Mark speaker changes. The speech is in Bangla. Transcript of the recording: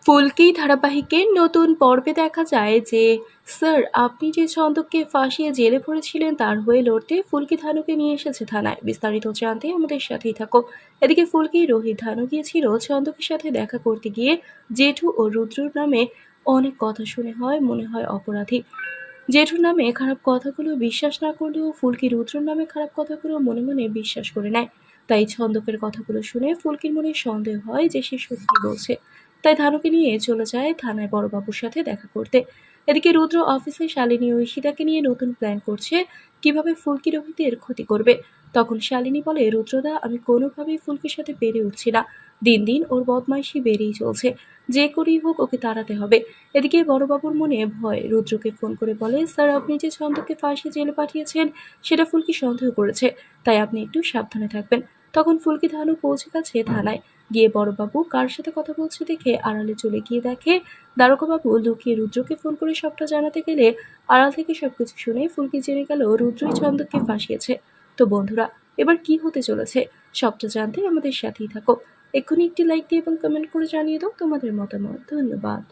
Speaker 1: ফুলকি ধারাবাহিকের নতুন পর্বে দেখা যায় যে স্যার আপনি যে ছন্দকে ফাঁসিয়ে জেলে পড়েছিলেন তার হয়ে লড়তে ফুলকি ধানুকে নিয়ে এসেছে থানায়। বিস্তারিত জানতে আমাদের সাথেই থাকো। এদিকে ফুলকি রোহিত ধানু গিয়েছিল ছন্দকের সাথে দেখা করতে গিয়ে জেঠু ও রুদ্রর নামে অনেক কথা শুনে হয় মনে হয় অপরাধী। জেঠুর নামে খারাপ কথাগুলো বিশ্বাস না করলেও ফুলকি রুদ্রর নামে খারাপ কথাগুলো মনে মনে বিশ্বাস করে নেয়। তাই ছন্দকের কথাগুলো শুনে ফুলকির মনে সন্দেহ হয় যে সে সত্যি বলছে। তাই ধানুকে নিয়ে চলে যায় থানায় বড়বাবুর সাথে দেখা করতে। এদিকে রুদ্র অফিসে শালিনী ও ঈশিতাকে নিয়ে নতুন প্ল্যান করছে কিভাবে ফুলকি রোহিতের ক্ষতি করবে। তখন শালিনী বলে, রুদ্রদা আমি কোনোভাবেই ফুলকির সাথে পেরে উঠছি না, দিন দিন ওর বদমাইশি বেড়েই চলছে, যে করেই হোক ওকে তাড়াতে হবে। এদিকে বড়বাবুর মনে ভয়, রুদ্রকে ফোন করে বলে, স্যার আপনি যে ছন্দকে ফাঁসি জেলে পাঠিয়েছেন সেটা ফুলকি সন্দেহ করেছে, তাই আপনি একটু সাবধানে থাকবেন। তখন ফুলকি ধানু পৌঁছে গেছে থানায়। গিয়ে বড়বাবু কার সাথে কথা বলছে দেখে আড়ালে চলে গিয়ে দেখে দারোগাবাবু লুকিয়ে রুদ্রকে ফোন করে সবটা জানাতে গেলে আড়াল থেকে সবকিছু শুনে ফুলকি জেনে গেল রুদ্রই ছন্দকে ফাঁসিয়েছে। তো বন্ধুরা, এবার কি হতে চলেছে সবটা জানতে আমাদের সাথেই থাকো। এক্ষুনি একটি লাইক দিয়ে এবং কমেন্ট করে জানিয়ে দাও তোমাদের মতামত। ধন্যবাদ।